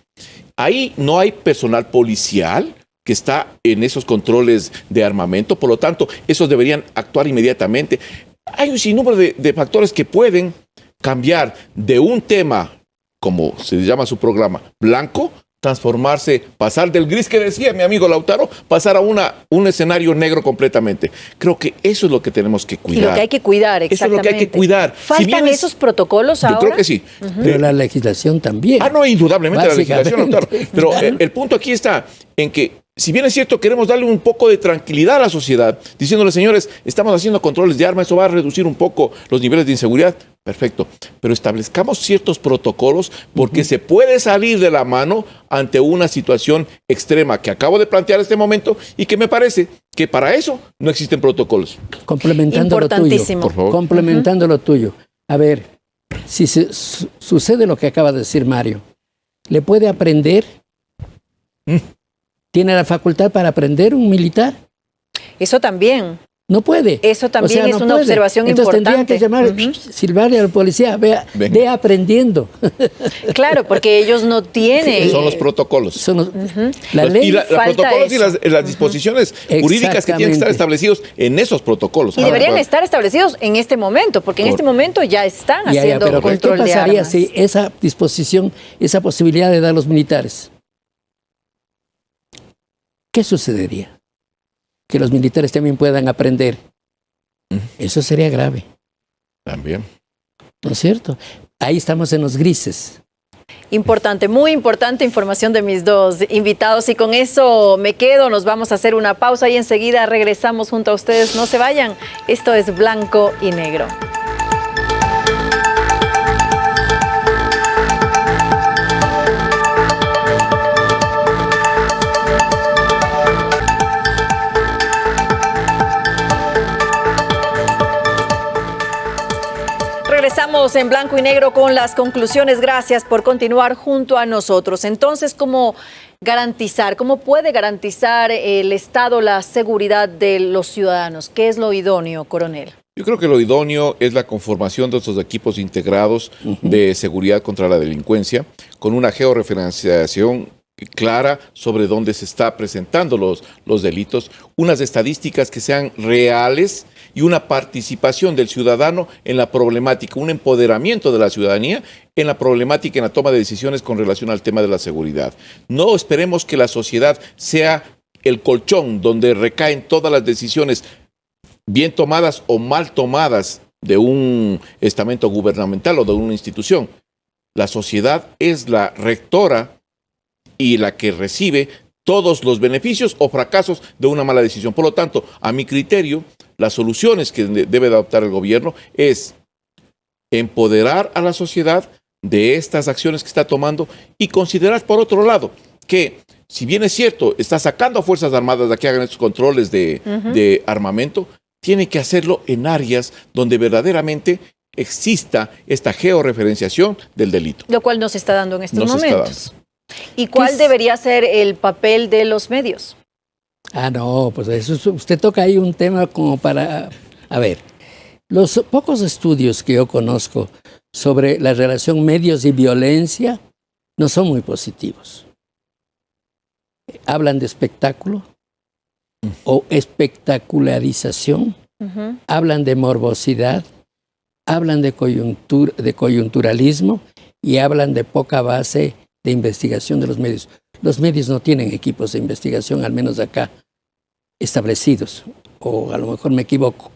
Ahí no hay personal policial que está en esos controles de armamento, por lo tanto, esos deberían actuar inmediatamente. Hay un sinnúmero de factores que pueden cambiar de un tema, como se llama su programa, blanco, transformarse, pasar del gris que decía mi amigo Lautaro, pasar a un escenario negro completamente. Creo que eso es lo que tenemos que cuidar. Y lo que hay que cuidar, exactamente. Eso es lo que hay que cuidar. ¿Faltan esos protocolos ahora? Yo creo que sí. Pero la legislación también. No, indudablemente la legislación, Lautaro. Pero el punto aquí está en que, si bien es cierto, queremos darle un poco de tranquilidad a la sociedad, diciéndole, señores, estamos haciendo controles de armas, eso va a reducir un poco los niveles de inseguridad. Perfecto, pero establezcamos ciertos protocolos porque se puede salir de la mano ante una situación extrema que acabo de plantear en este momento y que me parece que para eso no existen protocolos. Complementando lo tuyo, por favor. Complementando lo tuyo. A ver, si sucede lo que acaba de decir Mario, ¿le puede aprender? ¿Tiene la facultad para aprender un militar? Eso también. No puede. Eso también es una observación Entonces importante. Tendría que llamar, silbarle a la policía, ve aprendiendo. Claro, porque ellos no tienen... Son los protocolos. La ley los protocolos y las disposiciones jurídicas que tienen que estar establecidos en esos protocolos. Y deberían estar establecidos en este momento, porque en este momento ya están haciendo pero control de armas. ¿qué pasaría si esa disposición, esa posibilidad de dar a los militares? ¿Qué sucedería? Que los militares también puedan aprender. Eso sería grave. También. ¿No es cierto? Ahí estamos en los grises. Importante, muy importante información de mis dos invitados. Y con eso me quedo, nos vamos a hacer una pausa y enseguida regresamos junto a ustedes. No se vayan, esto es Blanco y Negro. Regresamos en Blanco y Negro con las conclusiones. Gracias por continuar junto a nosotros. Entonces, ¿cómo puede garantizar el Estado la seguridad de los ciudadanos? ¿Qué es lo idóneo, coronel? Yo creo que lo idóneo es la conformación de estos equipos integrados de seguridad contra la delincuencia, con una georreferenciación clara sobre dónde se está presentando los delitos, unas estadísticas que sean reales y una participación del ciudadano en la problemática, un empoderamiento de la ciudadanía en la problemática, en la toma de decisiones con relación al tema de la seguridad. No esperemos que la sociedad sea el colchón donde recaen todas las decisiones bien tomadas o mal tomadas de un estamento gubernamental o de una institución. La sociedad es la rectora y la que recibe todos los beneficios o fracasos de una mala decisión. Por lo tanto, a mi criterio, las soluciones que debe adoptar el gobierno es empoderar a la sociedad de estas acciones que está tomando y considerar, por otro lado, que si bien es cierto, está sacando a Fuerzas Armadas a que hagan estos controles de armamento, tiene que hacerlo en áreas donde verdaderamente exista esta georreferenciación del delito. Lo cual no se está dando en estos momentos. ¿Y cuál debería ser el papel de los medios? No, pues eso usted toca ahí un tema como para... A ver, los pocos estudios que yo conozco sobre la relación medios y violencia no son muy positivos. Hablan de espectáculo o espectacularización, hablan de morbosidad, hablan de coyunturalismo y hablan de poca base de investigación de los medios. Los medios no tienen equipos de investigación, al menos acá, establecidos, o a lo mejor me equivoco.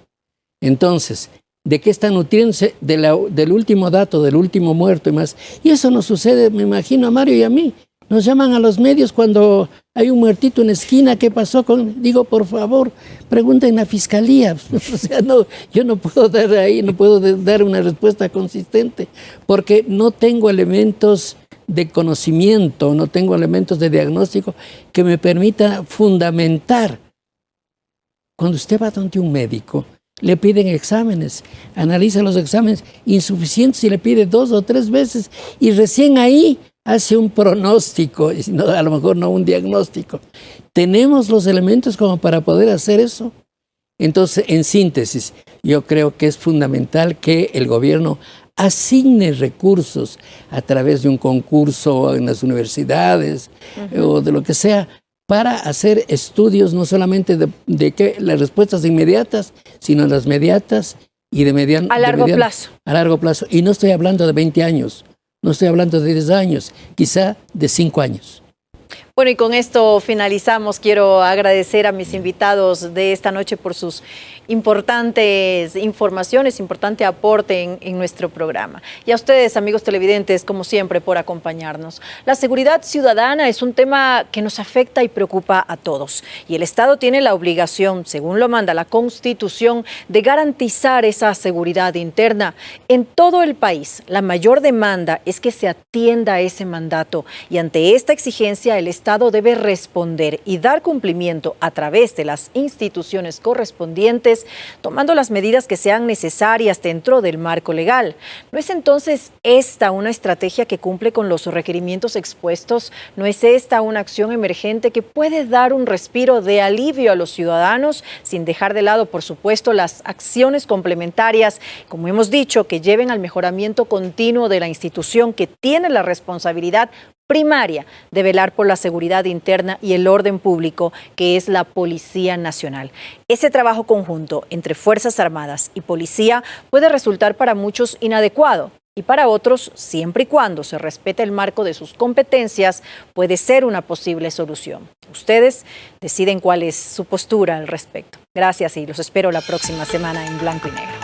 Entonces, ¿de qué están nutriéndose? Del último dato, del último muerto y más. Y eso nos sucede, me imagino, a Mario y a mí. Nos llaman a los medios cuando hay un muertito en la esquina. ¿Qué pasó con...? Digo, por favor, pregunten a la fiscalía. O sea, no, yo no puedo dar ahí, no puedo dar una respuesta consistente, porque no tengo elementos de conocimiento, no tengo elementos de diagnóstico que me permita fundamentar. Cuando usted va donde un médico, le piden exámenes, analiza los exámenes insuficientes y le pide 2 o 3 veces y recién ahí hace un pronóstico, a lo mejor no un diagnóstico. ¿Tenemos los elementos como para poder hacer eso? Entonces, en síntesis, yo creo que es fundamental que el gobierno asigne recursos a través de un concurso en las universidades o de lo que sea, para hacer estudios no solamente de que las respuestas inmediatas, sino las mediatas y de mediano a largo plazo. A largo plazo. Y no estoy hablando de 20 años, no estoy hablando de 10 años, quizá de 5 años. Bueno, y con esto finalizamos. Quiero agradecer a mis invitados de esta noche por sus importantes informaciones, importante aporte en nuestro programa. Y a ustedes, amigos televidentes, como siempre, por acompañarnos. La seguridad ciudadana es un tema que nos afecta y preocupa a todos. Y el Estado tiene la obligación, según lo manda la Constitución, de garantizar esa seguridad interna en todo el país. La mayor demanda es que se atienda a ese mandato. Y ante esta exigencia, el Estado Estado debe responder y dar cumplimiento a través de las instituciones correspondientes, tomando las medidas que sean necesarias dentro del marco legal. ¿No es entonces esta una estrategia que cumple con los requerimientos expuestos? ¿No es esta una acción emergente que puede dar un respiro de alivio a los ciudadanos, sin dejar de lado, por supuesto, las acciones complementarias, como hemos dicho, que lleven al mejoramiento continuo de la institución que tiene la responsabilidad primaria de velar por la seguridad interna y el orden público, que es la Policía Nacional? Ese trabajo conjunto entre Fuerzas Armadas y Policía puede resultar para muchos inadecuado y para otros, siempre y cuando se respete el marco de sus competencias, puede ser una posible solución. Ustedes deciden cuál es su postura al respecto. Gracias y los espero la próxima semana en Blanco y Negro.